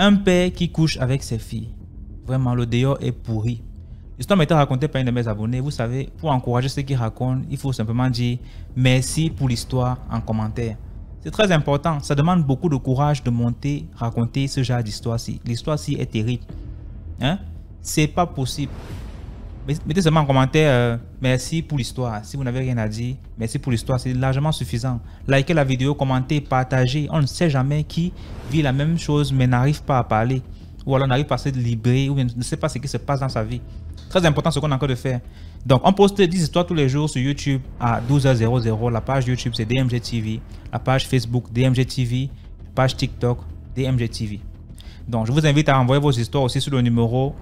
Un père qui couche avec ses filles. Vraiment, le dehors est pourri. L'histoire m'a été racontée par un de mes abonnés. Vous savez, pour encourager ceux qui racontent, il faut simplement dire merci pour l'histoire en commentaire. C'est très important. Ça demande beaucoup de courage de monter, raconter ce genre d'histoire-ci. L'histoire-ci est terrible. Hein? C'est pas possible. Mettez seulement en commentaire merci pour l'histoire. Si vous n'avez rien à dire, merci pour l'histoire. C'est largement suffisant. Likez la vidéo, commentez, partagez. On ne sait jamais qui vit la même chose mais n'arrive pas à parler. Ou alors n'arrive pas à se libérer ou ne sait pas ce qui se passe dans sa vie. Très important ce qu'on a encore de faire. Donc, on poste 10 histoires tous les jours sur YouTube à 12h00. La page YouTube, c'est DMG TV. La page Facebook, DMG TV. Page TikTok, DMG TV. Donc, je vous invite à envoyer vos histoires aussi sur le numéro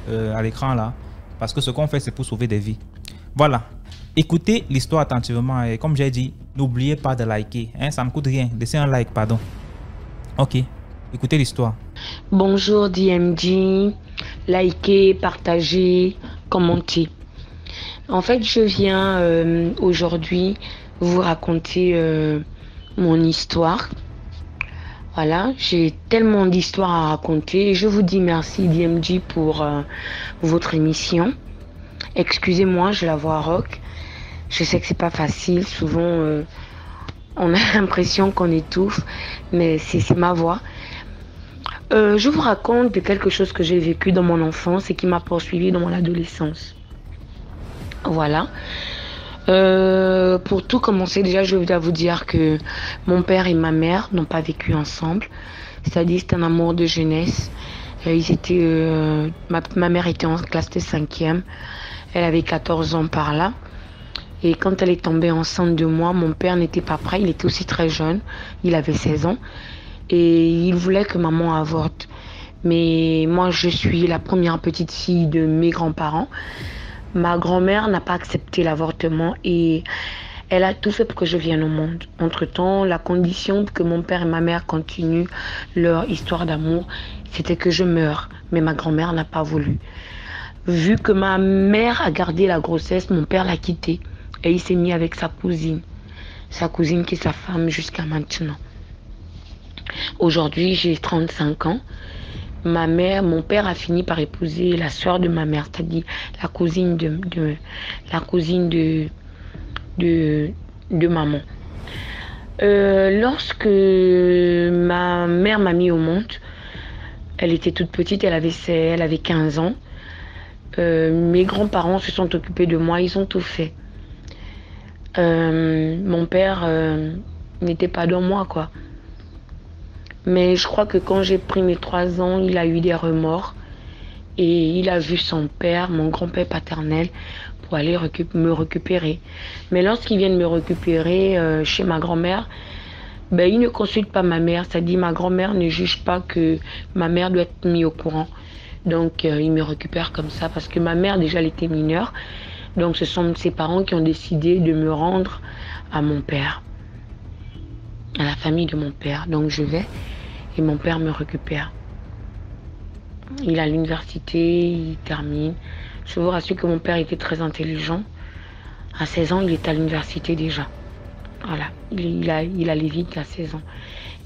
à l'écran là. Parce que ce qu'on fait, c'est pour sauver des vies. Voilà. Écoutez l'histoire attentivement. Et comme j'ai dit, n'oubliez pas de liker. Hein, ça ne coûte rien. Laissez un like, pardon. Ok. Écoutez l'histoire. Bonjour DMG. Likez, partagez, commentez. En fait, je viens aujourd'hui vous raconter mon histoire. Voilà, j'ai tellement d'histoires à raconter. Et je vous dis merci DMG pour votre émission. Excusez-moi, je la vois rock. Je sais que c'est pas facile. Souvent, on a l'impression qu'on étouffe, mais c'est ma voix. Je vous raconte de quelque chose que j'ai vécu dans mon enfance et qui m'a poursuivi dans mon adolescence. Voilà. Pour tout commencer, déjà, je dois vous dire que mon père et ma mère n'ont pas vécu ensemble. C'est-à-dire, c'est un amour de jeunesse. Ma mère était en classe de 5e. Elle avait 14 ans par là. Et quand elle est tombée enceinte de moi, mon père n'était pas prêt. Il était aussi très jeune. Il avait 16 ans. Et il voulait que maman avorte. Mais moi, je suis la première petite fille de mes grands-parents. Ma grand-mère n'a pas accepté l'avortement et elle a tout fait pour que je vienne au monde. Entre-temps, la condition que mon père et ma mère continuent leur histoire d'amour, c'était que je meure. Mais ma grand-mère n'a pas voulu. Vu que ma mère a gardé la grossesse, mon père l'a quittée. Et il s'est mis avec sa cousine. Sa cousine qui est sa femme jusqu'à maintenant. Aujourd'hui, j'ai 35 ans. Mon père a fini par épouser la soeur de ma mère, c'est-à-dire la cousine de maman. Lorsque ma mère m'a mis au monde, elle était toute petite, elle avait 15 ans. Mes grands-parents se sont occupés de moi, ils ont tout fait. Mon père n'était pas dans moi, quoi. Mais je crois que quand j'ai pris mes 3 ans, il a eu des remords. Et il a vu son père, mon grand-père paternel, pour aller me récupérer. Mais lorsqu'il vient de me récupérer chez ma grand-mère, il ne consulte pas ma mère. C'est-à-dire ma grand-mère ne juge pas que ma mère doit être mise au courant. Donc il me récupère comme ça parce que ma mère déjà elle était mineure. Donc ce sont ses parents qui ont décidé de me rendre à mon père, à la famille de mon père. Donc je vais et mon père me récupère. Il est à l'université, il termine. Je vous rassure que mon père était très intelligent. À 16 ans, il est à l'université déjà. Voilà, il allait vite à 16 ans.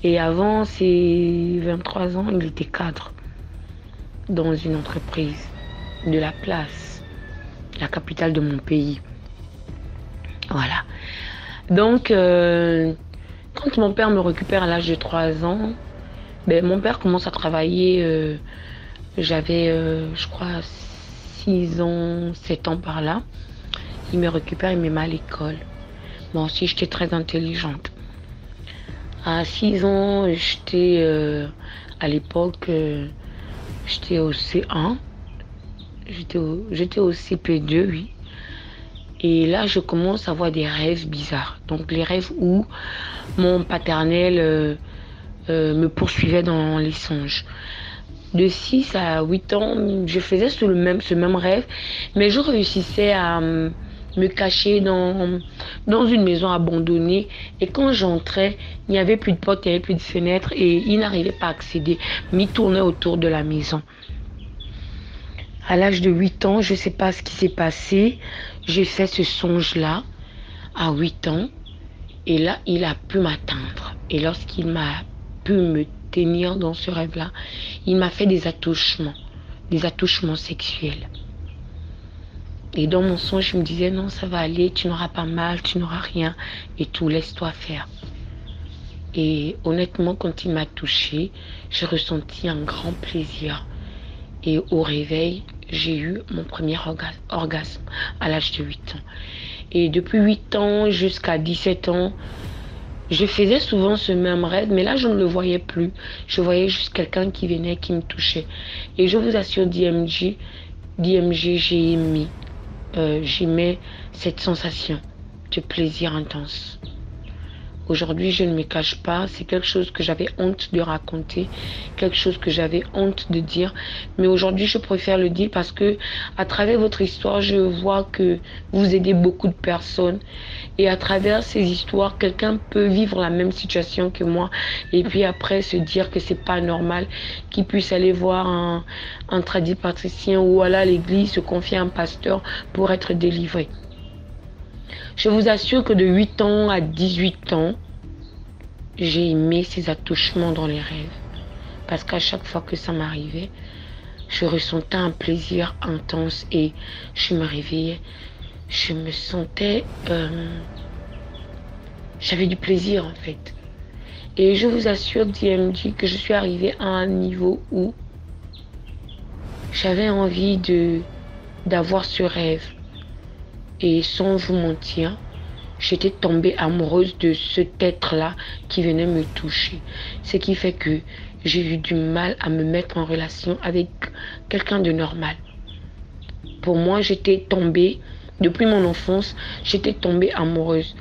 Et avant ses 23 ans, il était cadre dans une entreprise de la place, la capitale de mon pays. Voilà. Donc, quand mon père me récupère à l'âge de 3 ans, mon père commence à travailler. J'avais, je crois, 6 ans, 7 ans par là. Il me récupère, il me met à l'école. Moi aussi, j'étais très intelligente. À 6 ans, j'étais, à l'époque, j'étais au C1. J'étais au CP2, oui. Et là, je commence à avoir des rêves bizarres. Donc, les rêves où mon paternel me poursuivait dans les songes. De 6 à 8 ans, je faisais ce même rêve, mais je réussissais à me cacher dans une maison abandonnée. Et quand j'entrais, il n'y avait plus de porte, il n'y avait plus de fenêtre et il n'arrivait pas à accéder. Mais il tournait autour de la maison. À l'âge de 8 ans, je ne sais pas ce qui s'est passé. J'ai fait ce songe-là à 8 ans. Et là, il a pu m'atteindre. Et lorsqu'il m'a pu me tenir dans ce rêve-là. Il m'a fait des attouchements sexuels. Et dans mon songe, je me disais, non, ça va aller, tu n'auras pas mal, tu n'auras rien, et tout, laisse-toi faire. Et honnêtement, quand il m'a touchée, j'ai ressenti un grand plaisir. Et au réveil, j'ai eu mon premier orgasme à l'âge de 8 ans. Et depuis 8 ans jusqu'à 17 ans, je faisais souvent ce même rêve, mais là, je ne le voyais plus. Je voyais juste quelqu'un qui venait, qui me touchait. Et je vous assure, DMG, j'ai aimé. J'aimais cette sensation de plaisir intense. Aujourd'hui, je ne me cache pas, c'est quelque chose que j'avais honte de raconter, quelque chose que j'avais honte de dire. Mais aujourd'hui, je préfère le dire parce que à travers votre histoire, je vois que vous aidez beaucoup de personnes. Et à travers ces histoires, quelqu'un peut vivre la même situation que moi. Et puis après, se dire que c'est pas normal qu'il puisse aller voir un tradipraticien ou aller à l'église, se confier à un pasteur pour être délivré. Je vous assure que de 8 ans à 18 ans, j'ai aimé ces attouchements dans les rêves. Parce qu'à chaque fois que ça m'arrivait, je ressentais un plaisir intense et je me réveillais. Je me sentais... j'avais du plaisir en fait. Et je vous assure, DMG, que je suis arrivée à un niveau où j'avais envie d'avoir ce rêve. Et sans vous mentir, j'étais tombée amoureuse de cet être-là qui venait me toucher. Ce qui fait que j'ai eu du mal à me mettre en relation avec quelqu'un de normal. Pour moi, j'étais tombée, depuis mon enfance, j'étais tombée amoureuse.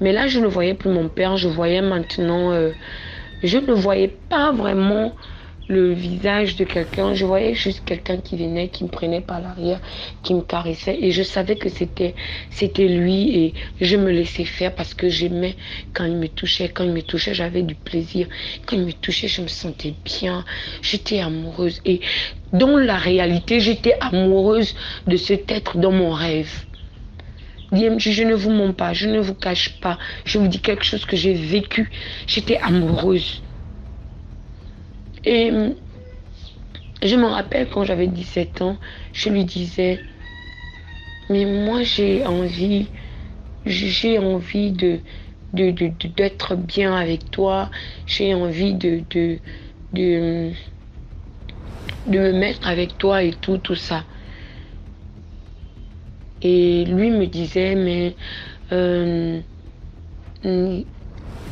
Mais là, je ne voyais plus mon père, je voyais maintenant... je ne voyais pas vraiment le visage de quelqu'un, je voyais juste quelqu'un qui venait, qui me prenait par l'arrière, qui me caressait et je savais que c'était lui et je me laissais faire parce que j'aimais quand il me touchait, j'avais du plaisir, quand il me touchait je me sentais bien, j'étais amoureuse et dans la réalité j'étais amoureuse de cet être dans mon rêve. DMG, je ne vous mens pas, je ne vous cache pas, je vous dis quelque chose que j'ai vécu, j'étais amoureuse. Et je me rappelle quand j'avais 17 ans, je lui disais, mais moi j'ai envie d'être bien avec toi, j'ai envie de me mettre avec toi et tout ça. Et lui me disait, mais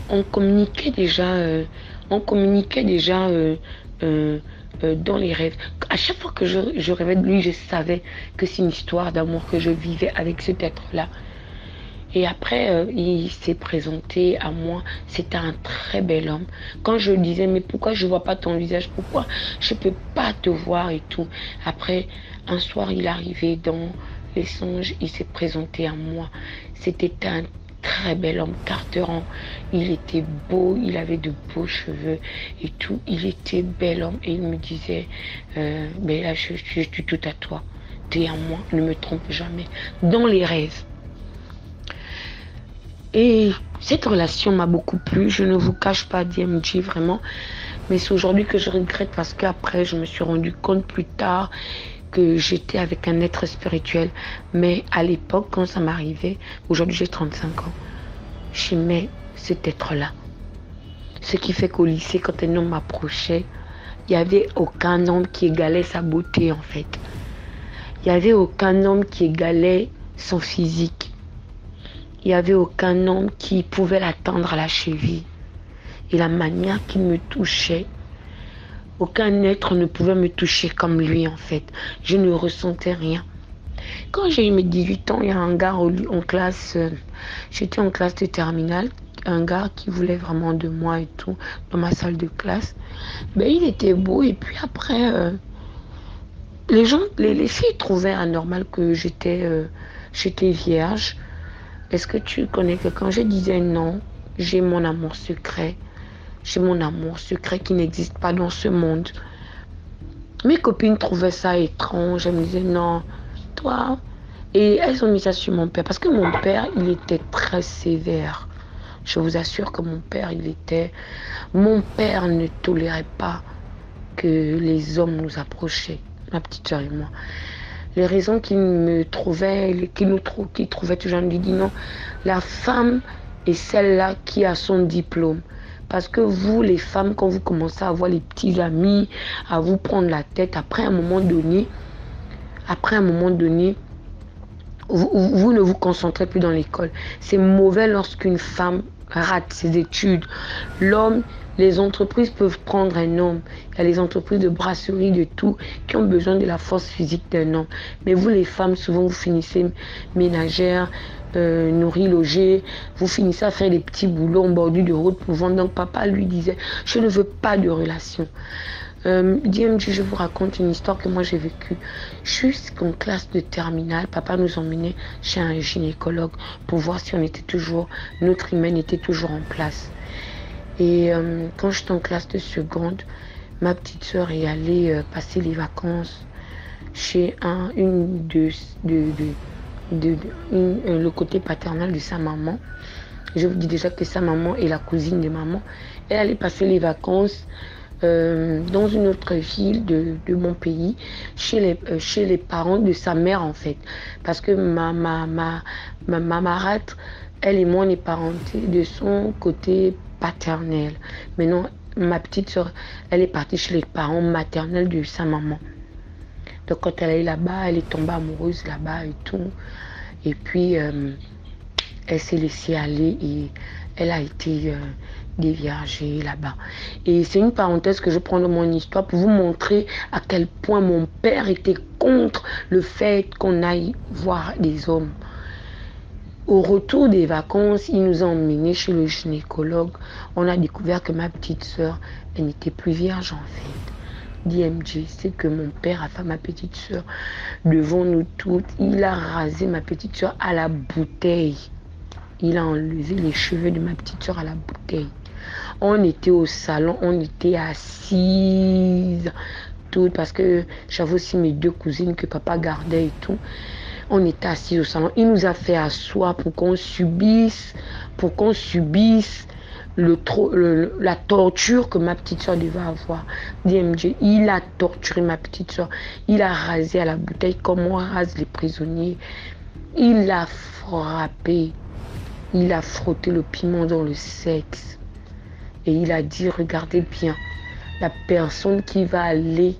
on communiquait déjà dans les rêves. À chaque fois que je rêvais de lui, je savais que c'est une histoire d'amour que je vivais avec cet être-là. Et après, il s'est présenté à moi. C'était un très bel homme. Quand je lui disais, mais pourquoi je ne vois pas ton visage? Pourquoi je ne peux pas te voir et tout? Après, un soir, il est arrivé dans les songes. Il s'est présenté à moi. C'était un très bel homme, Carteran. Il était beau, il avait de beaux cheveux et tout. Il était bel homme et il me disait, mais là, je suis tout à toi. T'es à moi, ne me trompe jamais. Dans les rêves. Et cette relation m'a beaucoup plu. Je ne vous cache pas, DMG, vraiment. Mais c'est aujourd'hui que je regrette parce qu'après, je me suis rendu compte plus tard que j'étais avec un être spirituel. Mais à l'époque, quand ça m'arrivait, aujourd'hui j'ai 35 ans, j'aimais cet être-là. Ce qui fait qu'au lycée, quand un homme m'approchait, il n'y avait aucun homme qui égalait sa beauté en fait. Il n'y avait aucun homme qui égalait son physique. Il n'y avait aucun homme qui pouvait l'atteindre à la cheville. Et la manière qu'il me touchait, aucun être ne pouvait me toucher comme lui en fait. Je ne ressentais rien. Quand j'ai eu mes 18 ans, il y a un gars en classe, j'étais en classe de terminale, un gars qui voulait vraiment de moi et tout, dans ma salle de classe. Ben, il était beau et puis après, les filles trouvaient anormal que j'étais vierge. Est-ce que tu connais quelqu'un? Je disais non, j'ai mon amour secret. J'ai mon amour secret qui n'existe pas dans ce monde. Mes copines trouvaient ça étrange. Elles me disaient non, toi. Et elles ont mis ça sur mon père. Parce que mon père, il était très sévère. Je vous assure que mon père, Mon père ne tolérait pas que les hommes nous approchaient, ma petite soeur et moi. Les raisons qu'il trouvait toujours, il dit non, la femme est celle-là qui a son diplôme. Parce que vous, les femmes, quand vous commencez à avoir les petits amis, à vous prendre la tête, après un moment donné, vous ne vous concentrez plus dans l'école. C'est mauvais lorsqu'une femme rate ses études. L'homme, les entreprises peuvent prendre un homme. Il y a les entreprises de brasserie, de tout, qui ont besoin de la force physique d'un homme. Mais vous, les femmes, souvent, vous finissez ménagères, nourrir, loger. Vous finissez à faire des petits boulots en bordure de route pour vendre. Donc, papa lui disait, je ne veux pas de relation. DMG, je vous raconte une histoire que moi j'ai vécue. Jusqu'en classe de terminale, papa nous emmenait chez un gynécologue pour voir si notre hymen était toujours en place. Et quand j'étais en classe de seconde, ma petite soeur est allée passer les vacances chez le côté paternel de sa maman. Je vous dis déjà que sa maman est la cousine de maman. Elle allait passer les vacances dans une autre ville de mon pays, chez les parents de sa mère en fait. Parce que ma marâtre, elle et moi, on est parentés de son côté paternel. Maintenant, ma petite soeur, elle est partie chez les parents maternels de sa maman. Donc quand elle est là-bas, elle est tombée amoureuse là-bas et tout. Et puis, elle s'est laissée aller et elle a été déviergée là-bas. Et c'est une parenthèse que je prends dans mon histoire pour vous montrer à quel point mon père était contre le fait qu'on aille voir des hommes. Au retour des vacances, il nous a emmenés chez le gynécologue. On a découvert que ma petite soeur, elle n'était plus vierge en fait. DMG, c'est que mon père a fait ma petite soeur devant nous toutes. Il a rasé ma petite soeur à la bouteille. Il a enlevé les cheveux de ma petite soeur à la bouteille. On était au salon, on était assises, tout, parce que j'avais aussi mes 2 cousines que papa gardait et tout. On était assis au salon. Il nous a fait asseoir pour qu'on subisse la torture que ma petite soeur devait avoir. DMG, il a torturé ma petite soeur. Il a rasé à la bouteille comme on rase les prisonniers. Il l'a frappé. Il a frotté le piment dans le sexe. Et il a dit, regardez bien, la personne qui va aller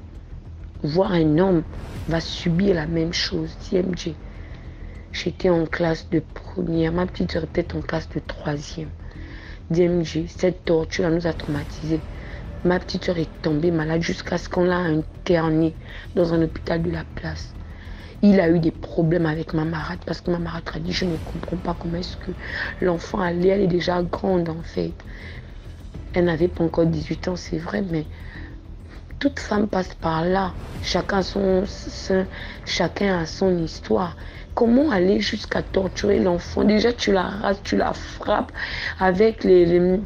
voir un homme va subir la même chose. DMG, j'étais en classe de première, ma petite soeur était en classe de 3e. DMG, cette torture nous a traumatisés. Ma petite soeur est tombée malade jusqu'à ce qu'on l'a internée dans un hôpital de la place. Il a eu des problèmes avec ma marâtre parce que ma marâtre a dit, je ne comprends pas comment est-ce que l'enfant allait, elle est déjà grande en fait. Elle n'avait pas encore 18 ans, c'est vrai, mais toute femme passe par là. Chacun a son histoire. Comment aller jusqu'à torturer l'enfant? Déjà, tu la rases, tu la frappes avec il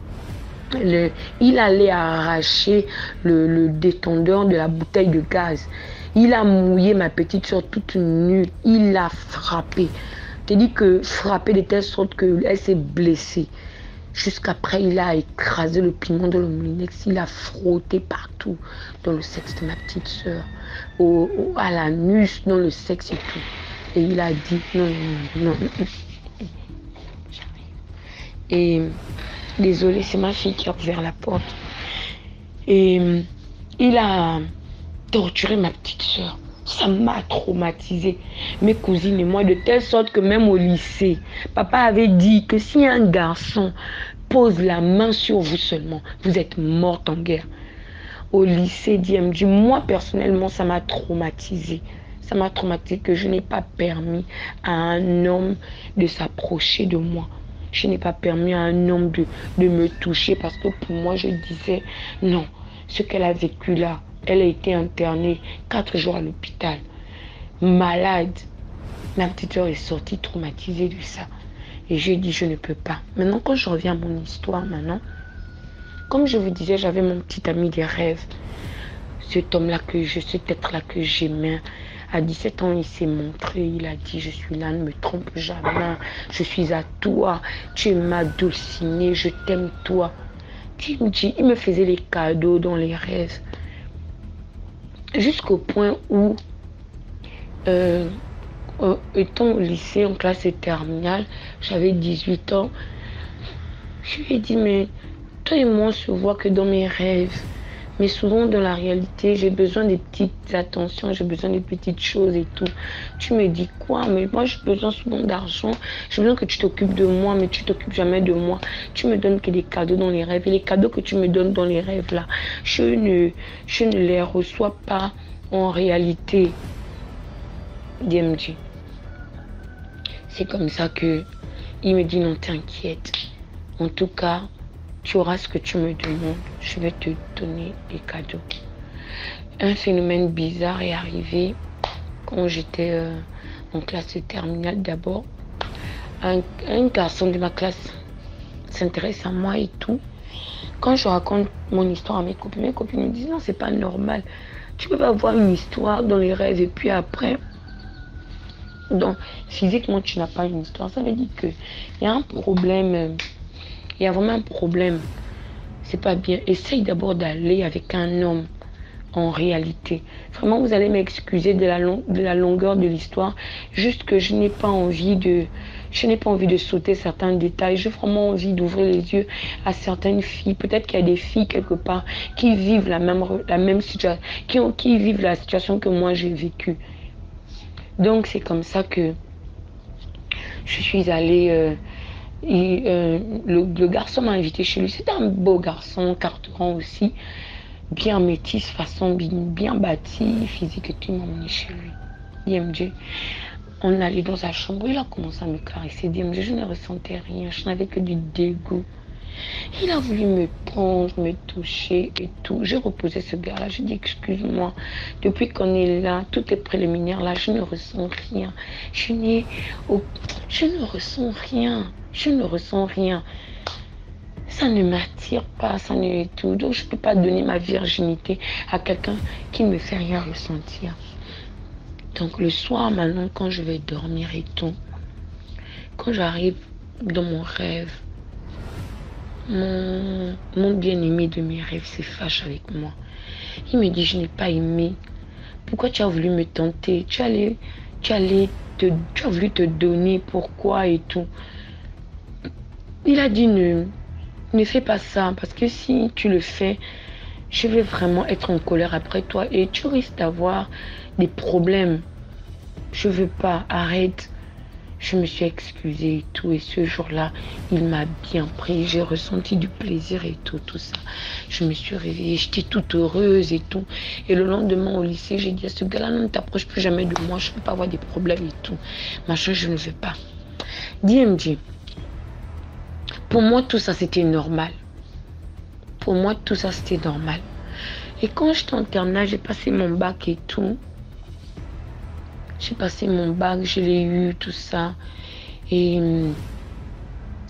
allait arracher le détendeur de la bouteille de gaz. Il a mouillé ma petite soeur toute nue. Il l'a frappée. Je te dis que frappé de telle sorte qu'elle s'est blessée. Jusqu'après, il a écrasé le piment dans le moulinex. Il a frotté partout dans le sexe de ma petite soeur. À l'anus, dans le sexe et tout. Et il a dit non. Et désolé, c'est ma fille qui a ouvert la porte. Et il a torturé ma petite soeur. Ça m'a traumatisée, mes cousines et moi, de telle sorte que même au lycée, papa avait dit que si un garçon pose la main sur vous seulement, vous êtes morte en guerre. Au lycée DMG, moi personnellement, ça m'a traumatisée. Ça m'a traumatisée que je n'ai pas permis à un homme de s'approcher de moi. Je n'ai pas permis à un homme de me toucher parce que pour moi, je disais non, ce qu'elle a vécu là, elle a été internée 4 jours à l'hôpital, malade. Ma petite soeur est sortie traumatisée de ça. Et j'ai dit, je ne peux pas. Maintenant, quand je reviens à mon histoire, comme je vous disais, j'avais mon petit ami des rêves. Cet être-là que j'aimais, À 17 ans, il s'est montré, il a dit, je suis là, ne me trompe jamais, je suis à toi, tu es ma dulcinée, je t'aime toi. Il me faisait les cadeaux dans les rêves. Jusqu'au point où, étant au lycée en classe terminale, j'avais 18 ans, je lui ai dit, mais toi et moi, on se voit que dans mes rêves. Mais souvent, dans la réalité, j'ai besoin des petites attentions, j'ai besoin des petites choses et tout. Tu me dis quoi? Mais moi, j'ai besoin souvent d'argent. J'ai besoin que tu t'occupes de moi, mais tu t'occupes jamais de moi. Tu me donnes que des cadeaux dans les rêves. Et les cadeaux que tu me donnes dans les rêves, là, je ne les reçois pas en réalité. DMG. C'est comme ça que il me dit, non, t'inquiète. En tout cas, tu auras ce que tu me demandes. Je vais te donner des cadeaux. Un phénomène bizarre est arrivé quand j'étais en classe terminale d'abord. Un garçon de ma classe s'intéresse à moi et tout. Quand je raconte mon histoire à mes copines me disent non, c'est pas normal. Tu peux pas avoir une histoire dans les rêves et puis après, donc physiquement tu n'as pas une histoire. Ça veut dire qu'il y a un problème. Il y a vraiment un problème. C'est pas bien. Essaye d'abord d'aller avec un homme en réalité. Vraiment, vous allez m'excuser de la longueur de l'histoire. Juste que je n'ai pas envie de sauter certains détails. J'ai vraiment envie d'ouvrir les yeux à certaines filles. Peut-être qu'il y a des filles quelque part qui vivent la même situation, qui vivent la situation que moi j'ai vécue. Donc c'est comme ça que je suis allée. Le garçon m'a invité chez lui. C'était un beau garçon, carteran aussi, bien métis, façon bien bâti, physique et tout. Il m'a emmené chez lui. DMG. On allait dans sa chambre, il a commencé à me caresser. DMG, je ne ressentais rien, je n'avais que du dégoût. Il a voulu me prendre, me toucher et tout. J'ai reposé ce gars-là, j'ai dit excuse-moi. Depuis qu'on est là, tout est préliminaire là, je ne ressens rien. Je ne ressens rien. Je ne ressens rien. Ça ne m'attire pas, ça ne est tout. Donc je ne peux pas donner ma virginité à quelqu'un qui ne me fait rien ressentir. Donc le soir maintenant, quand je vais dormir et tout, quand j'arrive dans mon rêve, mon bien-aimé de mes rêves se fâche avec moi. Il me dit, je n'ai pas aimé. Pourquoi tu as voulu me tenter? Tu as voulu te donner, pourquoi et tout. Il a dit, ne fais pas ça, parce que si tu le fais, je vais vraiment être en colère après toi et tu risques d'avoir des problèmes. Je veux pas, arrête. Je me suis excusée et tout. Et ce jour-là, il m'a bien pris. J'ai ressenti du plaisir et tout ça. Je me suis réveillée, j'étais toute heureuse et tout. Et le lendemain au lycée, j'ai dit à ce gars-là, ne t'approche plus jamais de moi. Je ne veux pas avoir des problèmes et tout. Machin, je ne veux pas. DMG. Pour moi, tout ça, c'était normal. Pour moi, tout ça, c'était normal. Et quand j'étais en terminale, j'ai passé mon bac et tout. J'ai passé mon bac, je l'ai eu, tout ça. Et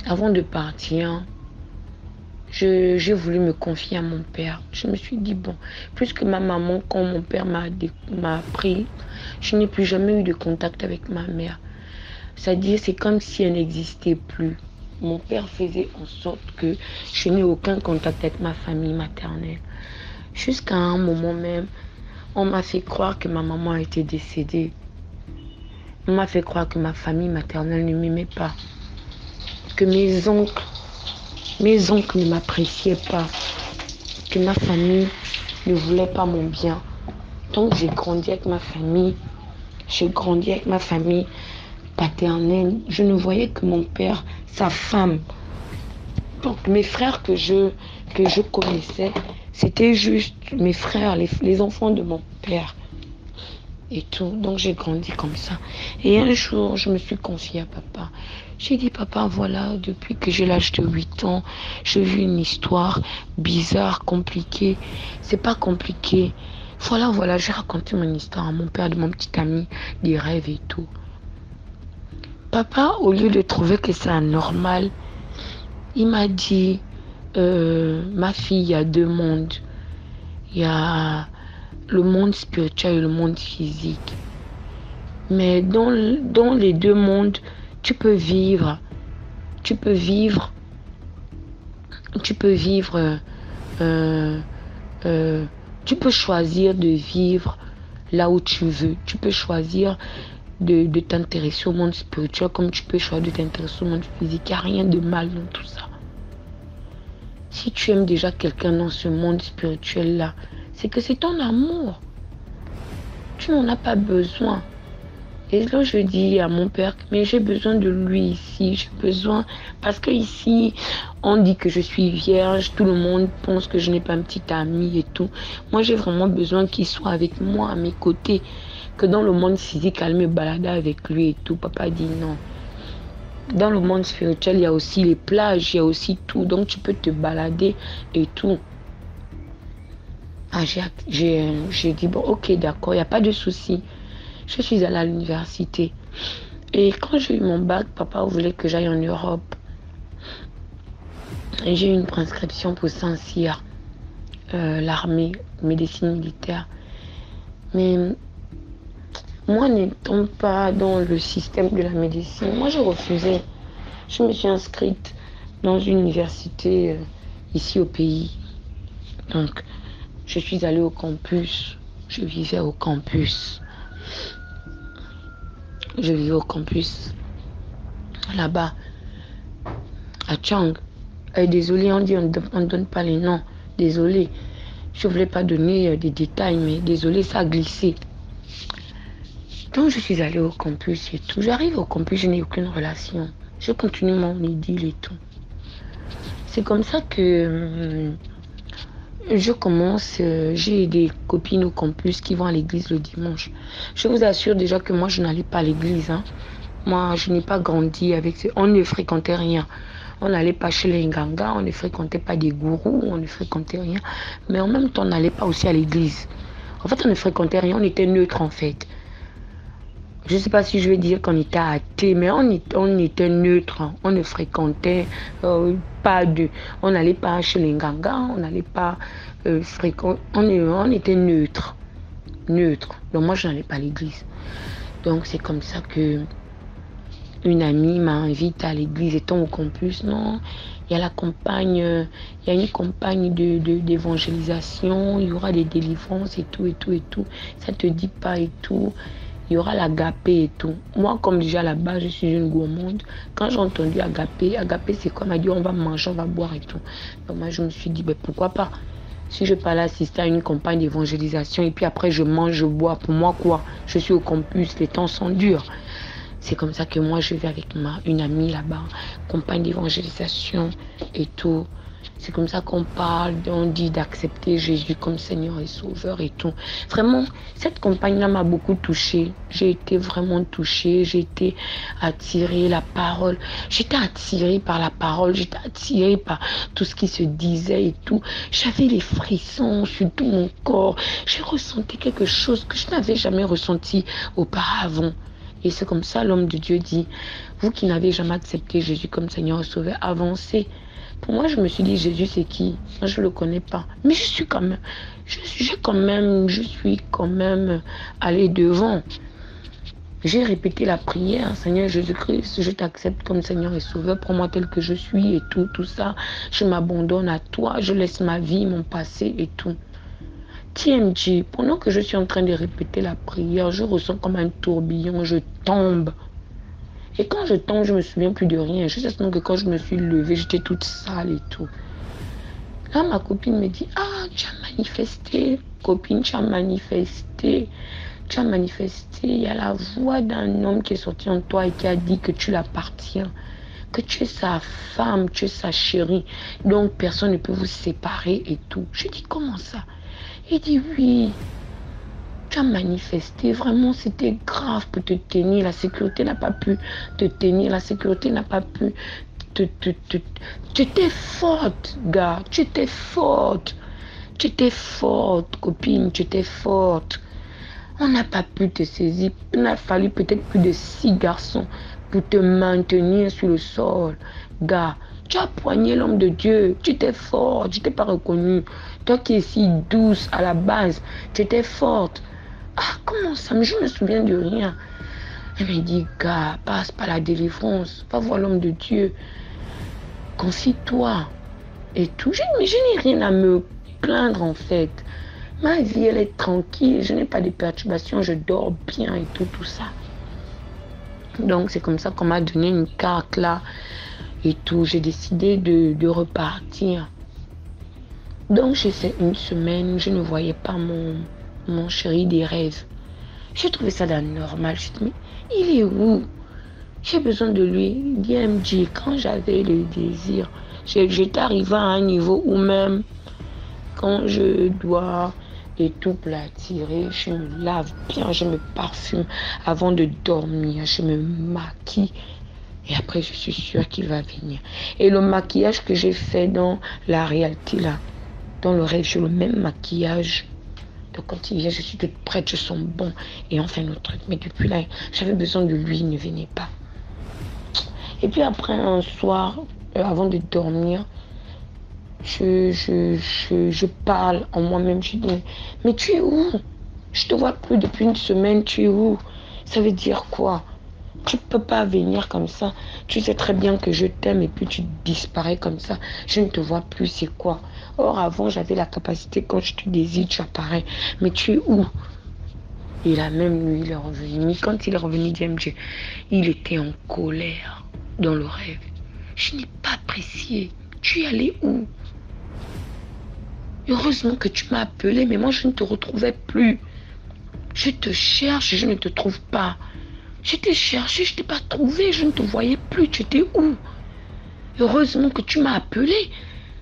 avant de partir, j'ai voulu me confier à mon père. Je me suis dit, bon, puisque ma maman, quand mon père m'a pris, je n'ai plus jamais eu de contact avec ma mère. C'est-à-dire, c'est comme si elle n'existait plus. Mon père faisait en sorte que je n'ai aucun contact avec ma famille maternelle. Jusqu'à un moment même, on m'a fait croire que ma maman était décédée. On m'a fait croire que ma famille maternelle ne m'aimait pas. Que mes oncles ne m'appréciaient pas. Que ma famille ne voulait pas mon bien. Donc j'ai grandi avec ma famille. J'ai grandi avec ma famille paternelle. Je ne voyais que mon père, sa femme. Donc mes frères que je connaissais, c'était juste mes frères, les enfants de mon père. Et tout, donc j'ai grandi comme ça. Et un jour, je me suis confiée à papa. J'ai dit, papa, voilà, depuis que j'ai l'âge de 8 ans, j'ai vu une histoire bizarre, compliquée. C'est pas compliqué. Voilà, j'ai raconté mon histoire à mon père, de mon petit ami, des rêves et tout. Papa, au lieu de trouver que c'est anormal, il m'a dit, ma fille, il y a deux mondes. Il y a le monde spirituel et le monde physique. Mais dans les deux mondes, tu peux vivre. Tu peux vivre. Tu peux vivre. Tu peux choisir de vivre là où tu veux. Tu peux choisir de t'intéresser au monde spirituel comme tu peux choisir de t'intéresser au monde physique. Il n'y a rien de mal dans tout ça. Si tu aimes déjà quelqu'un dans ce monde spirituel-là, c'est que c'est ton amour. Tu n'en as pas besoin. Et là, je dis à mon père, mais j'ai besoin de lui ici. J'ai besoin, parce que ici, on dit que je suis vierge. Tout le monde pense que je n'ai pas un petit ami et tout. Moi, j'ai vraiment besoin qu'il soit avec moi, à mes côtés. Que dans le monde physique, elle me balade avec lui et tout. Papa dit non. Dans le monde spirituel, il y a aussi les plages, il y a aussi tout. Donc, tu peux te balader et tout. Ah, j'ai dit, bon, ok, d'accord, il n'y a pas de souci. Je suis allée à l'université. Et quand j'ai eu mon bac, papa voulait que j'aille en Europe. Et j'ai eu une prescription pour Saint-Cyr, l'armée, médecine militaire. Mais moi, n'étant pas dans le système de la médecine, moi, j'ai refusé. Je me suis inscrite dans une université ici au pays. Donc, je suis allée au campus. Je vivais au campus. Je vivais au campus. Là-bas, à Chang. Désolé, on dit on ne donne pas les noms. Désolé. Je ne voulais pas donner des détails, mais désolé, ça a glissé. Donc, je suis allée au campus et tout. J'arrive au campus, je n'ai aucune relation. Je continue mon idylle et tout. C'est comme ça que je commence. J'ai des copines au campus qui vont à l'église le dimanche. Je vous assure déjà que moi, je n'allais pas à l'église. Hein. Moi, je n'ai pas grandi avec... On ne fréquentait rien. On n'allait pas chez les Nganga, on ne fréquentait pas des gourous, on ne fréquentait rien. Mais en même temps, on n'allait pas aussi à l'église. En fait, on ne fréquentait rien, on était neutre en fait. Je ne sais pas si je vais dire qu'on était athée, mais on était neutre. Hein. On ne fréquentait pas de... On n'allait pas chez les Nganga, on n'allait pas fréquenter... On était neutre. Neutre. Donc moi, je n'allais pas à l'église. Donc c'est comme ça que... Une amie m'a invité à l'église étant au campus. Non, il y a la campagne, il y a une campagne d'évangélisation, il y aura des délivrances et tout, et tout, et tout. Ça te dit pas et tout. Il y aura l'agapé et tout. Moi, comme déjà là-bas, je suis une gourmande. Quand j'ai entendu agapé c'est quoi? Elle m'a dit on va manger, on va boire et tout. Donc moi, je me suis dit, ben, pourquoi pas? Si je peux aller assister à une campagne d'évangélisation et puis après je mange, je bois, pour moi quoi? Je suis au campus, les temps sont durs. C'est comme ça que moi je vais avec une amie là-bas, campagne d'évangélisation et tout. C'est comme ça qu'on parle, on dit d'accepter Jésus comme Seigneur et Sauveur et tout. Vraiment, cette campagne-là m'a beaucoup touchée. J'ai été vraiment touchée, j'ai été attirée, la parole. J'étais attirée par la parole, j'étais attirée par tout ce qui se disait et tout. J'avais les frissons sur tout mon corps. J'ai ressenti quelque chose que je n'avais jamais ressenti auparavant. Et c'est comme ça l'homme de Dieu dit, vous qui n'avez jamais accepté Jésus comme Seigneur et Sauveur, avancez. Pour moi, je me suis dit, Jésus, c'est qui? Moi, je ne le connais pas. Mais je suis quand même, je suis quand même allée devant. J'ai répété la prière, Seigneur Jésus-Christ, je t'accepte comme Seigneur et Sauveur, prends-moi tel que je suis et tout ça. Je m'abandonne à toi, je laisse ma vie, mon passé et tout. TMG, pendant que je suis en train de répéter la prière, je ressens comme un tourbillon, je tombe. Et quand je tombe, je ne me souviens plus de rien. Je sais seulement que quand je me suis levée, j'étais toute sale et tout. Là, ma copine me dit, ah, tu as manifesté, copine, tu as manifesté. Tu as manifesté, il y a la voix d'un homme qui est sorti en toi et qui a dit que tu l'appartiens. Que tu es sa femme, tu es sa chérie. Donc, personne ne peut vous séparer et tout. Je dis, comment ça? Il dit oui, tu as manifesté, vraiment c'était grave pour te tenir, la sécurité n'a pas pu te tenir, la sécurité n'a pas pu tu étais forte, gars, tu étais forte, copine, tu étais forte. On n'a pas pu te saisir, il a fallu peut-être plus de 6 garçons pour te maintenir sur le sol, gars. Tu as poigné l'homme de Dieu, tu étais forte, je t'ai pas reconnu. Toi qui es si douce à la base, tu étais forte. Ah, comment ça? Mais je me souviens de rien. Elle me dit, gars, passe par la délivrance, va voir l'homme de Dieu, confie-toi et tout. Mais je n'ai rien à me plaindre en fait. Ma vie, elle est tranquille, je n'ai pas de perturbations, je dors bien et tout ça. Donc c'est comme ça qu'on m'a donné une carte là et tout. J'ai décidé de repartir. Donc j'ai fait une semaine, je ne voyais pas mon chéri des rêves. J'ai trouvé ça normal. Je me dit, mais il est où? J'ai besoin de lui. DMG, quand j'avais le désir, j'étais arrivé à un niveau où même quand je dois et tout pour l'attirer, je me lave bien, je me parfume avant de dormir, je me maquille et après je suis sûre qu'il va venir. Et le maquillage que j'ai fait dans la réalité là, dans le rêve, j'ai le même maquillage. Donc quand il vient, je suis toute prête, je sens bon et on fait notre truc. Mais depuis là, j'avais besoin de lui, il ne venait pas. Et puis après un soir, avant de dormir, je parle en moi-même. Je dis, mais tu es où? Je te vois plus depuis une semaine, tu es où? Ça veut dire quoi? Tu peux pas venir comme ça. Tu sais très bien que je t'aime et puis tu disparais comme ça. Je ne te vois plus, c'est quoi? Or, avant, j'avais la capacité, quand je te désire, tu apparais. Mais tu es où? Et la même nuit, il est revenu. Mais quand il est revenu, DMG, il était en colère dans le rêve. Je n'ai pas apprécié. Tu es allé où? Heureusement que tu m'as appelé, mais moi, je ne te retrouvais plus. Je te cherche, je ne te trouve pas. Je t'ai cherché, je ne t'ai pas trouvé, je ne te voyais plus. Tu étais où? Heureusement que tu m'as appelé.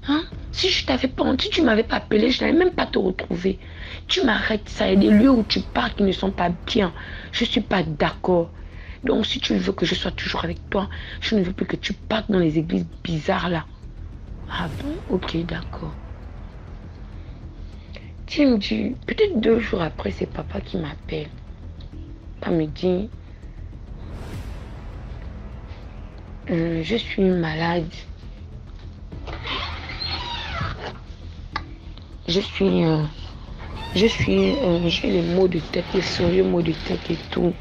Hein? Si je t'avais pas, si tu m'avais pas appelé, je n'allais même pas te retrouver. Tu m'arrêtes ça. Il y a des lieux où tu pars qui ne sont pas bien. Je ne suis pas d'accord. Donc, si tu veux que je sois toujours avec toi, je ne veux plus que tu partes dans les églises bizarres là. Ah bon? Ok, d'accord. Tiens, me dit, peut-être 2 jours après, c'est papa qui m'appelle. Papa me dit, je suis malade. J'ai les maux de tête, les sérieux maux de tête et tout.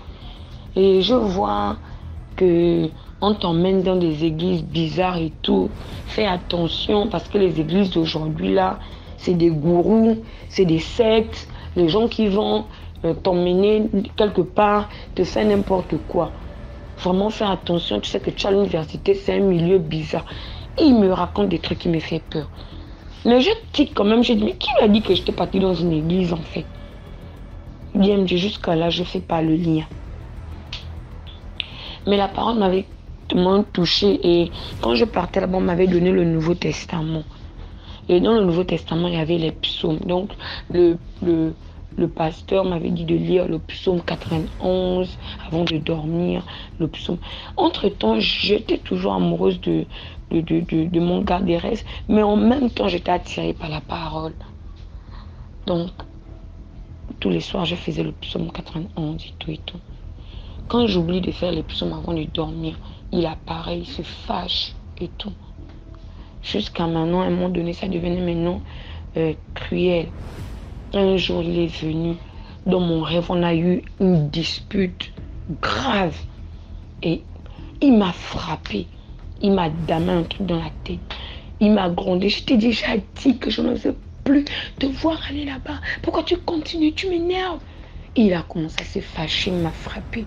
Et je vois que on t'emmène dans des églises bizarres et tout. Fais attention parce que les églises d'aujourd'hui là, c'est des gourous, c'est des sectes, les gens qui vont t'emmener quelque part, te faire n'importe quoi. Vraiment faire attention, tu sais que tu as l'université, c'est un milieu bizarre. Et il me raconte des trucs qui me font peur. Mais je tique quand même, je dis, mais qui m'a dit que j'étais partie dans une église en fait? Bien, jusqu'à là, je ne fais pas le lien. Mais la parole m'avait touchée et quand je partais là-bas, on m'avait donné le Nouveau Testament. Et dans le Nouveau Testament, il y avait les psaumes. Donc, le pasteur m'avait dit de lire le psaume 91 avant de dormir, le psaume. Entre-temps, j'étais toujours amoureuse de mon garderesse, mais en même temps, j'étais attirée par la parole. Donc, tous les soirs, je faisais le psaume 91 et tout et tout. Quand j'oublie de faire les psaumes avant de dormir, il apparaît, il se fâche et tout. Jusqu'à maintenant, à un moment donné, ça devenait maintenant cruel. Un jour, il est venu. Dans mon rêve, on a eu une dispute grave. Et il m'a frappé. Il m'a damé un truc dans la tête. Il m'a grondé. Je t'ai déjà dit que je ne veux plus te voir aller là-bas. Pourquoi tu continues? Tu m'énerves. Il a commencé à se fâcher. Il m'a frappé.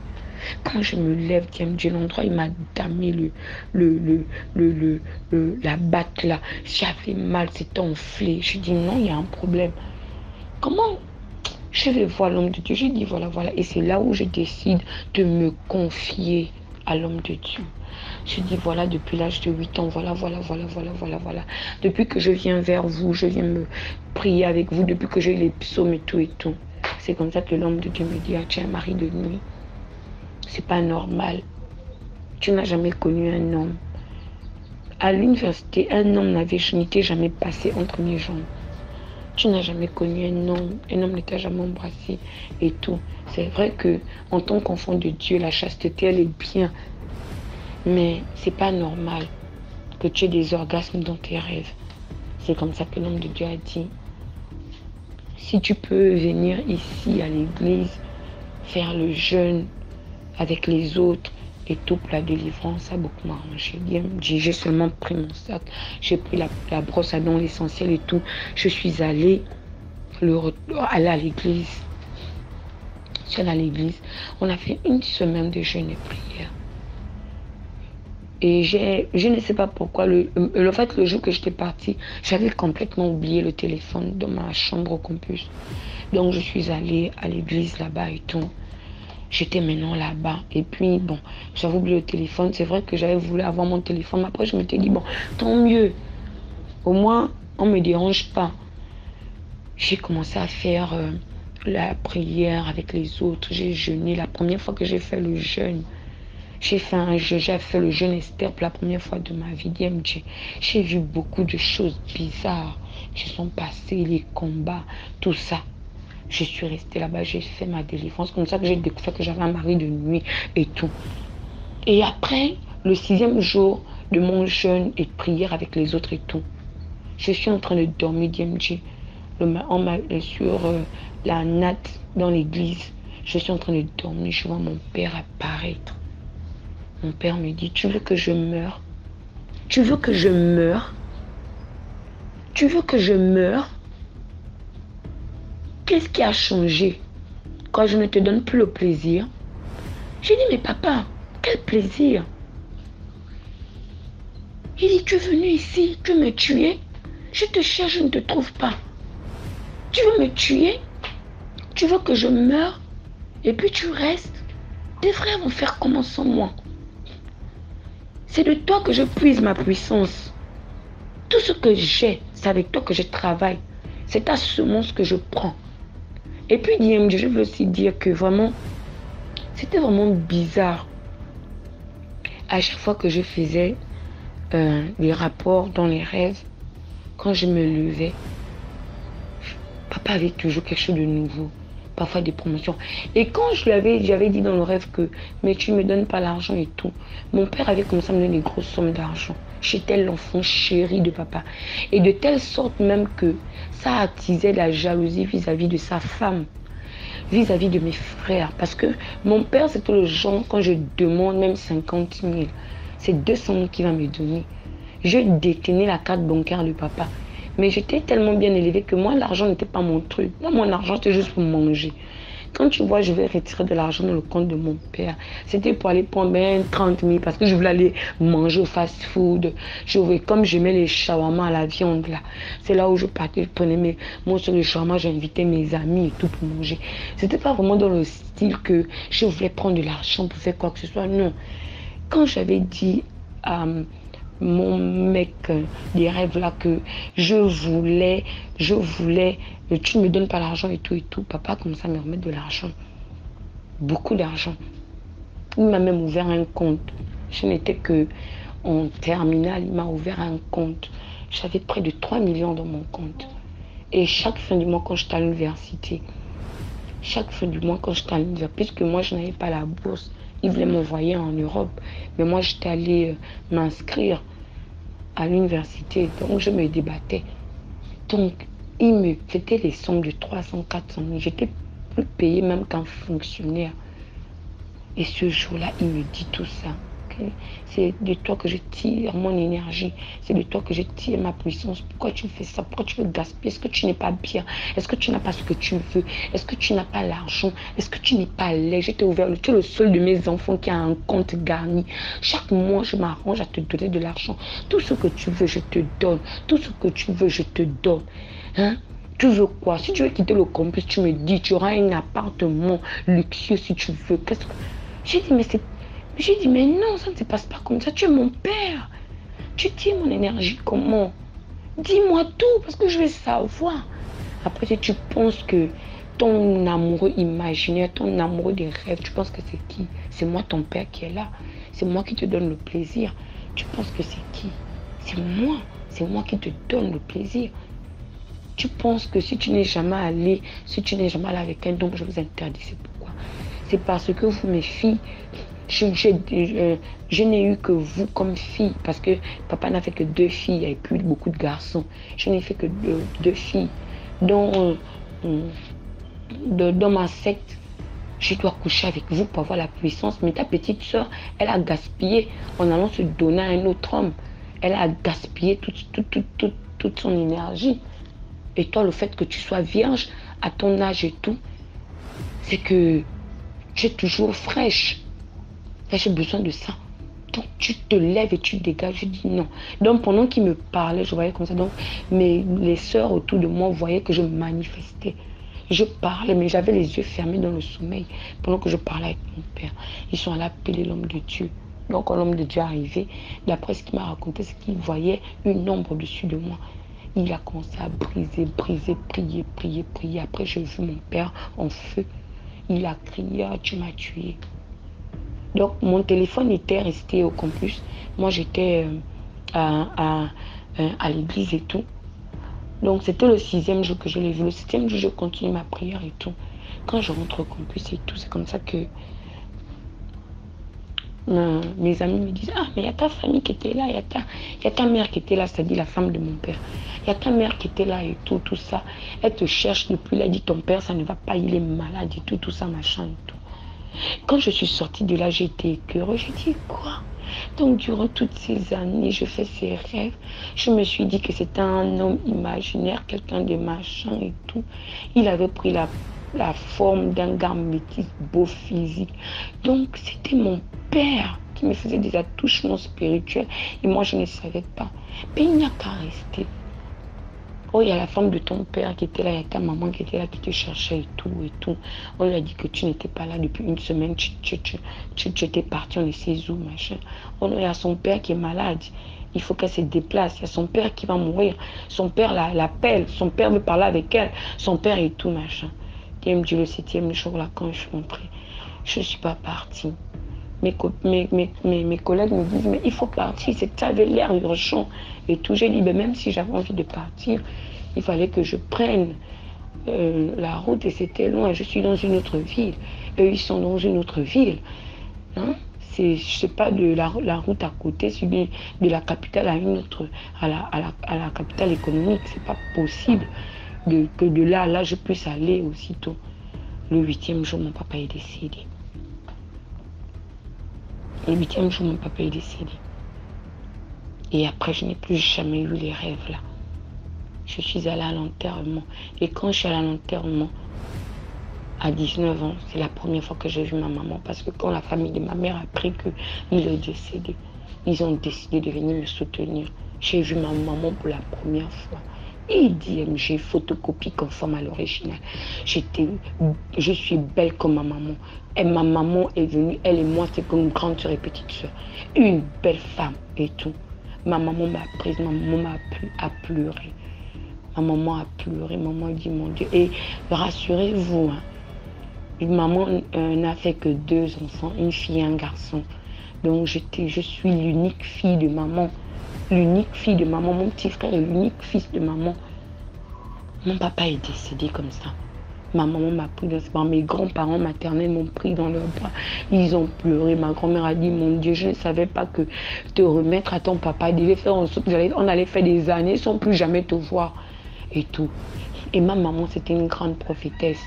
Quand je me lève, de l'endroit, il m'a damé la batte là. J'avais mal, c'était enflé. Je dis non, il y a un problème. Comment? Je vais voir l'homme de Dieu. Je dis voilà. Et c'est là où je décide de me confier à l'homme de Dieu. Je dis voilà, depuis l'âge de 8 ans, voilà. Depuis que je viens vers vous, je viens me prier avec vous, depuis que j'ai les psaumes et tout. C'est comme ça que l'homme de Dieu me dit, ah, tu es un mari de nuit. C'est pas normal. Tu n'as jamais connu un homme. À l'université, un homme n'était jamais passé entre mes jambes. Tu n'as jamais connu un homme ne t'a jamais embrassé et tout. C'est vrai que en tant qu'enfant de Dieu, la chasteté, elle est bien. Mais c'est pas normal que tu aies des orgasmes dans tes rêves. C'est comme ça que l'homme de Dieu a dit. Si tu peux venir ici à l'église, faire le jeûne, avec les autres et tout pour la délivrance, ça a beaucoup arrangé. J'ai seulement pris mon sac, j'ai pris la brosse à dents, l'essentiel et tout. Je suis allée à l'église. Je suis allée à l'église. On a fait une semaine de jeûne et prière. Et je ne sais pas pourquoi, le jour que j'étais partie, j'avais complètement oublié le téléphone dans ma chambre au campus. Donc je suis allée à l'église là-bas et tout. J'étais maintenant là-bas. Et puis, bon, j'avais oublié le téléphone. C'est vrai que j'avais voulu avoir mon téléphone. Mais après, je m'étais dit, bon, tant mieux. Au moins, on ne me dérange pas. J'ai commencé à faire la prière avec les autres. J'ai jeûné. La première fois que j'ai fait le jeûne, j'ai fait le jeûne Esther pour la première fois de ma vie. J'ai vu beaucoup de choses bizarres qui sont passées, les combats, tout ça. Je suis restée là-bas, j'ai fait ma délivrance. Comme ça que j'ai découvert que j'avais un mari de nuit et tout. Et après, le 6e jour de mon jeûne et de prière avec les autres et tout, je suis en train de dormir, DMG. On m'a sur la natte dans l'église. Je suis en train de dormir, je vois mon père apparaître. Mon père me dit, tu veux que je meure? Tu veux que je meure? Tu veux que je meure? Qu'est-ce qui a changé quand je ne te donne plus le plaisir? J'ai dit, mais papa, quel plaisir? Il dit, tu es venu ici, tu veux me tuer? Je te cherche, je ne te trouve pas. Tu veux me tuer? Tu veux que je meure? Et puis tu restes? Tes frères vont faire comment sans moi? C'est de toi que je puise ma puissance. Tout ce que j'ai, c'est avec toi que je travaille. C'est ta semence que je prends. Et puis, je veux aussi dire que vraiment, c'était vraiment bizarre. À chaque fois que je faisais des rapports dans les rêves, quand je me levais, papa avait toujours quelque chose de nouveau. Parfois des promotions. Et quand j'avais dit dans le rêve que, mais tu ne me donnes pas l'argent et tout, mon père avait commencé à me donner des grosses sommes d'argent. J'étais l'enfant chéri de papa. Et de telle sorte même que ça attisait la jalousie vis-à-vis de sa femme, vis-à-vis de mes frères. Parce que mon père, c'était le genre, quand je demande même 50 000, c'est 200 000 qu'il va me donner. Je détenais la carte bancaire de papa. Mais j'étais tellement bien élevée que moi, l'argent n'était pas mon truc. Moi, mon argent, c'était juste pour manger. Quand tu vois, je vais retirer de l'argent dans le compte de mon père. C'était pour aller prendre 30 000 parce que je voulais aller manger au fast-food. Comme j'aimais les shawarma à la viande, là. C'est là où je partais, je prenais mon sur le shawarma, j'invitais mes amis et tout pour manger. C'était pas vraiment dans le style que je voulais prendre de l'argent pour faire quoi que ce soit. Non. Quand j'avais dit à mon mec des rêves là que je voulais, tu ne me donnes pas l'argent et tout, papa commence à me remettre de l'argent, beaucoup d'argent. Il m'a même ouvert un compte. Je n'étais que en terminale, il m'a ouvert un compte. J'avais près de 3 millions dans mon compte. Et chaque fin du mois quand j'étais à l'université, puisque moi je n'avais pas la bourse, ils voulaient m'envoyer en Europe. Mais moi, j'étais allée m'inscrire à l'université. Donc, je me débattais. Donc, ils me faisaient des sommes de 300, 400 000. J'étais plus payée même qu'un fonctionnaire. Et ce jour-là, il me dit tout ça. Okay? C'est de toi que je tire mon énergie. C'est de toi que je tire ma puissance. Pourquoi tu fais ça? Pourquoi tu veux gaspiller? Est-ce que tu n'es pas bien? Est-ce que tu n'as pas ce que tu veux? Est-ce que tu n'as pas l'argent? Est-ce que tu n'es pas laid? Je t'ai ouvert. Tu es le seul de mes enfants qui a un compte garni. Chaque mois, je m'arrange à te donner de l'argent. Tout ce que tu veux, je te donne. Tout ce que tu veux, je te donne. Hein? Tu veux quoi? Si tu veux quitter le campus, tu me dis. Tu auras un appartement luxueux si tu veux. Qu'est-ce que... J'ai dit, mais non, ça ne se passe pas comme ça. Tu es mon père. Tu tires mon énergie comment? Dis-moi tout, parce que je vais savoir. Après, si tu penses que ton amoureux imaginaire, ton amoureux des rêves, tu penses que c'est qui? C'est moi, ton père, qui est là. C'est moi qui te donne le plaisir. Tu penses que c'est qui? C'est moi. C'est moi qui te donne le plaisir. Tu penses que si tu n'es jamais allé avec un homme, je vous interdis. C'est pourquoi? C'est parce que vous, mes filles, je n'ai eu que vous comme fille, parce que papa n'a fait que 2 filles et puis beaucoup de garçons. Je n'ai fait que 2 filles. Dans ma secte, Je dois coucher avec vous pour avoir la puissance. Mais ta petite soeur, elle a gaspillé en allant se donner à un autre homme. Elle a gaspillé toute son énergie. Et toi, le fait que tu sois vierge à ton âge et tout, c'est que j'ai toujours fraîche. Là, j'ai besoin de ça. Donc, tu te lèves et tu dégages. Je dis non. Donc, pendant qu'il me parlait, je voyais comme ça. Donc, les sœurs autour de moi voyaient que je manifestais. Je parlais, mais j'avais les yeux fermés dans le sommeil pendant que je parlais avec mon père. Ils sont allés appeler l'homme de Dieu. Donc, quand l'homme de Dieu est arrivé, d'après ce qu'il m'a raconté, c'est qu'il voyait une ombre au-dessus de moi. Il a commencé à briser, prier. Après, j'ai vu mon père en feu. Il a crié, ah, tu m'as tué. Donc, mon téléphone était resté au campus. Moi, j'étais à l'église et tout. Donc, c'était le 6e jour que je l'ai vu. Le 7e jour, je continue ma prière et tout. Quand je rentre au campus et tout, c'est comme ça que mes amis me disent, ah, mais il y a ta famille qui était là, il y a ta mère qui était là, c'est-à-dire la femme de mon père. Il y a ta mère qui était là et tout ça. Elle te cherche depuis, elle a dit, ton père, ça ne va pas, il est malade et tout ça, machin et tout. Quand je suis sortie de là, j'étais écœurée. J'ai dit, quoi? Donc, durant toutes ces années, je fais ces rêves. Je me suis dit que c'était un homme imaginaire, quelqu'un de machin et tout. Il avait pris la forme d'un gars métis, beau physique. Donc, c'était mon père qui me faisait des attouchements spirituels. Et moi, je ne savais pas. Mais il n'y a qu'à rester. Oh, il y a la femme de ton père qui était là, il y a ta maman qui était là, qui te cherchait et tout. On lui a dit que tu n'étais pas là depuis une semaine, tu étais parti, on ne sait où, machin. Oh, il y a son père qui est malade, il faut qu'elle se déplace, il y a son père qui va mourir, son père l'appelle, son père veut parler avec elle, son père et tout, machin. Et il me dit le 7e jour, là, quand je suis rentrée, je ne suis pas partie. Mes collègues me disent, mais il faut partir, ça avait l'air urgent et tout. J'ai dit, mais même si j'avais envie de partir, il fallait que je prenne la route et c'était loin. Je suis dans une autre ville. Eux, ils sont dans une autre ville. Hein? C'est pas de la route à côté, c'est de la capitale à une autre, à la capitale économique. C'est pas possible que de là, je puisse aller aussitôt. Le 8e jour, mon papa est décédé. Le 8e jour, mon papa est décédé. Et après, je n'ai plus jamais eu les rêves là. Je suis allée à l'enterrement. Et quand je suis allée à l'enterrement, à 19 ans, c'est la première fois que j'ai vu ma maman. Parce que quand la famille de ma mère a appris qu'il est décédé, ils ont décidé de venir me soutenir. J'ai vu ma maman pour la première fois. Et j'ai photocopie conforme à l'original. Je suis belle comme ma maman. Et ma maman est venue, elle et moi, c'est comme une grande soeur et petite soeur. Une belle femme et tout. Ma maman m'a prise, ma maman m'a appris à pleurer. Ma maman a pleuré, maman dit, mon Dieu. Et rassurez-vous, hein, maman n'a fait que 2 enfants, une fille et un garçon. Donc je suis l'unique fille de maman. L'unique fille de maman, mon petit frère est l'unique fils de maman. Mon papa est décédé comme ça. Ma maman m'a pris dans ses bras. Mes grands-parents maternels m'ont pris dans leurs bras. Ils ont pleuré. Ma grand-mère a dit, mon Dieu, je ne savais pas que te remettre à ton papa devait faire en sorte qu'on allait faire des années sans plus jamais te voir. Et tout. Et ma maman, c'était une grande prophétesse.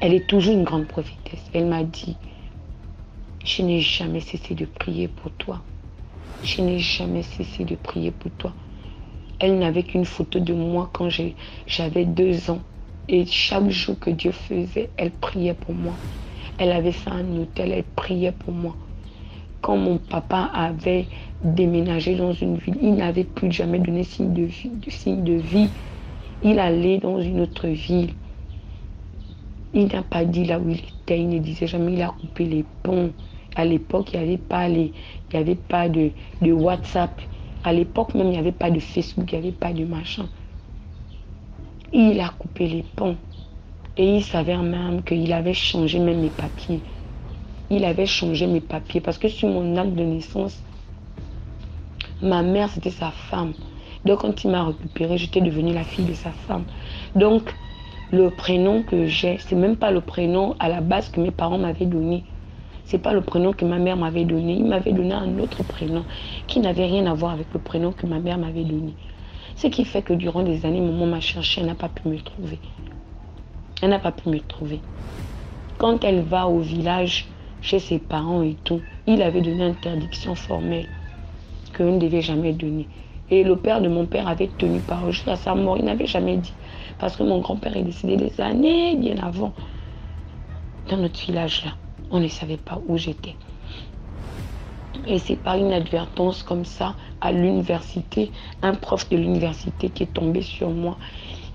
Elle est toujours une grande prophétesse. Elle m'a dit, je n'ai jamais cessé de prier pour toi. Je n'ai jamais cessé de prier pour toi. Elle n'avait qu'une photo de moi quand j'avais 2 ans. Et chaque jour que Dieu faisait, elle priait pour moi. Elle avait fait un hôtel, elle priait pour moi. Quand mon papa avait déménagé dans une ville, il n'avait plus jamais donné signe de vie. Il allait dans une autre ville. Il n'a pas dit là où il était, il ne disait jamais, il a coupé les ponts. À l'époque, il n'y avait pas de WhatsApp. À l'époque même, il n'y avait pas de Facebook, il n'y avait pas de machin. Il a coupé les ponts. Et il s'avère même qu'il avait changé même mes papiers. Il avait changé mes papiers parce que sur mon acte de naissance, ma mère, c'était sa femme. Donc, quand il m'a récupérée, j'étais devenue la fille de sa femme. Donc, le prénom que j'ai, c'est même pas le prénom à la base que mes parents m'avaient donné. C'est pas le prénom que ma mère m'avait donné. Il m'avait donné un autre prénom qui n'avait rien à voir avec le prénom que ma mère m'avait donné. Ce qui fait que durant des années, maman m'a cherché, elle n'a pas pu me trouver. Elle n'a pas pu me trouver. Quand elle va au village, chez ses parents et tout, il avait donné une interdiction formelle qu'on ne devait jamais donner. Et le père de mon père avait tenu parole jusqu'à sa mort. Il n'avait jamais dit. Parce que mon grand-père est décédé des années bien avant. Dans notre village là, on ne savait pas où j'étais. Et c'est par une advertence comme ça, à l'université, un prof de l'université qui est tombé sur moi,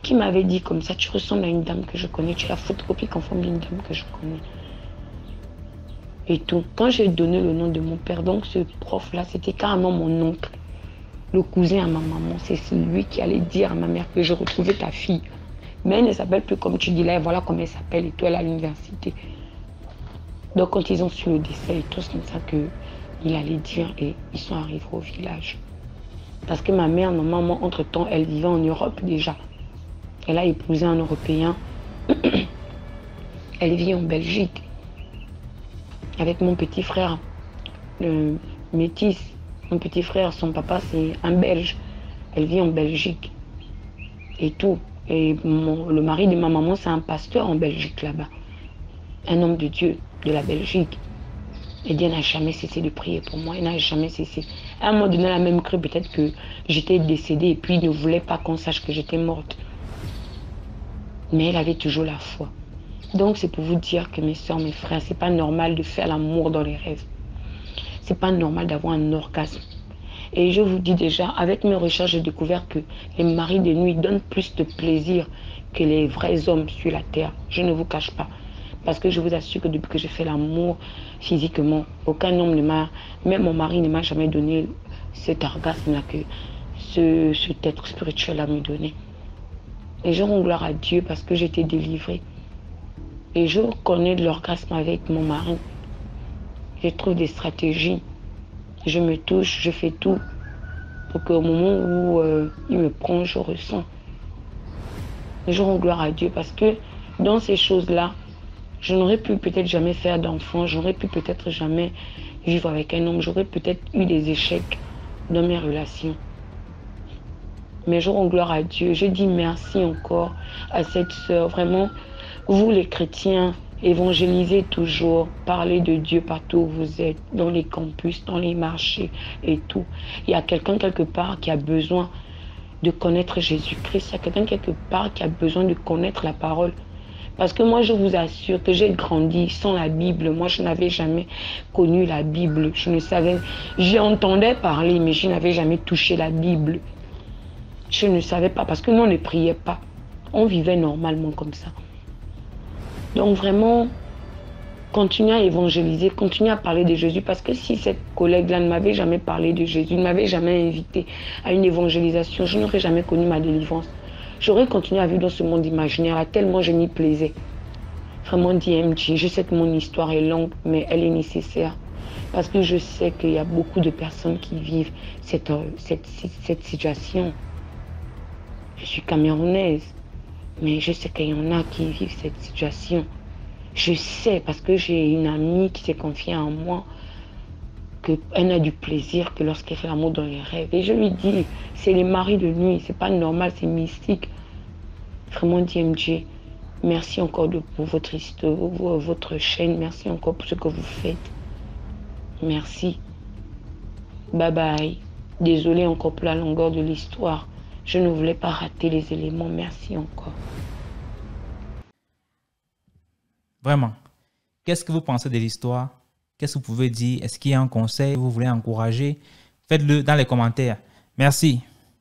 qui m'avait dit comme ça, tu ressembles à une dame que je connais, tu es la photocopie conforme d'une dame que je connais. Et tout. Quand j'ai donné le nom de mon père, donc ce prof-là, c'était carrément mon oncle, le cousin à ma maman. C'est lui qui allait dire à ma mère que je retrouvais ta fille. Mais elle ne s'appelle plus comme tu dis là, et voilà comment elle s'appelle, et tout, elle est à l'université. Donc quand ils ont su le décès et tout, c'est comme ça qu'il allait dire, et ils sont arrivés au village. Parce que ma mère, normalement, entre-temps, elle vivait en Europe déjà. Elle a épousé un Européen. Elle vit en Belgique. Avec mon petit frère, le métis. Mon petit frère, son papa, c'est un Belge. Elle vit en Belgique. Et tout. Et le mari de ma maman, c'est un pasteur en Belgique là-bas. Un homme de Dieu de la Belgique. Et Dieu n'a jamais cessé de prier pour moi. Il n'a jamais cessé. À un moment donné, elle a même cru peut-être que j'étais décédée et puis il ne voulait pas qu'on sache que j'étais morte. Mais elle avait toujours la foi. Donc c'est pour vous dire que mes soeurs, mes frères, c'est pas normal de faire l'amour dans les rêves. C'est pas normal d'avoir un orgasme. Et je vous dis déjà, avec mes recherches, j'ai découvert que les maris de nuit donnent plus de plaisir que les vrais hommes sur la terre. Je ne vous cache pas. Parce que je vous assure que depuis que j'ai fait l'amour physiquement, aucun homme ne m'a, même mon mari ne m'a jamais donné cet orgasme-là que cet être spirituel-là me donnait. Et je rends gloire à Dieu parce que j'étais délivrée. Et je connais de l'orgasme avec mon mari. Je trouve des stratégies. Je me touche, je fais tout pour qu'au moment où il me prend, je ressens. Et je rends gloire à Dieu parce que dans ces choses-là, je n'aurais pu peut-être jamais faire d'enfant, j'aurais pu peut-être jamais vivre avec un homme, j'aurais peut-être eu des échecs dans mes relations. Mais je rends gloire à Dieu. Je dis merci encore à cette sœur. Vraiment, vous les chrétiens, évangélisez toujours, parlez de Dieu partout où vous êtes, dans les campus, dans les marchés et tout. Il y a quelqu'un quelque part qui a besoin de connaître Jésus-Christ. Il y a quelqu'un quelque part qui a besoin de connaître la parole. Parce que moi, je vous assure que j'ai grandi sans la Bible. Moi, je n'avais jamais connu la Bible. Je ne savais, j'entendais parler, mais je n'avais jamais touché la Bible. Je ne savais pas parce que nous, on ne priait pas. On vivait normalement comme ça. Donc vraiment, continuez à évangéliser, continuez à parler de Jésus. Parce que si cette collègue-là ne m'avait jamais parlé de Jésus, ne m'avait jamais invité à une évangélisation, je n'aurais jamais connu ma délivrance. J'aurais continué à vivre dans ce monde imaginaire, tellement je m'y plaisais. Vraiment, DMG, je sais que mon histoire est longue, mais elle est nécessaire. Parce que je sais qu'il y a beaucoup de personnes qui vivent cette situation. Je suis camerounaise, mais je sais qu'il y en a qui vivent cette situation. Je sais parce que j'ai une amie qui s'est confiée en moi qu'elle n'a du plaisir que lorsqu'elle fait l'amour dans les rêves. Et je lui dis, c'est les maris de nuit, c'est pas normal, c'est mystique. Vraiment, DMG, merci encore pour votre histoire, votre chaîne, merci encore pour ce que vous faites. Merci. Bye bye. Désolée encore pour la longueur de l'histoire. Je ne voulais pas rater les éléments. Merci encore. Vraiment. Qu'est-ce que vous pensez de l'histoire? Qu'est-ce que vous pouvez dire? Est-ce qu'il y a un conseil que vous voulez encourager? Faites-le dans les commentaires. Merci.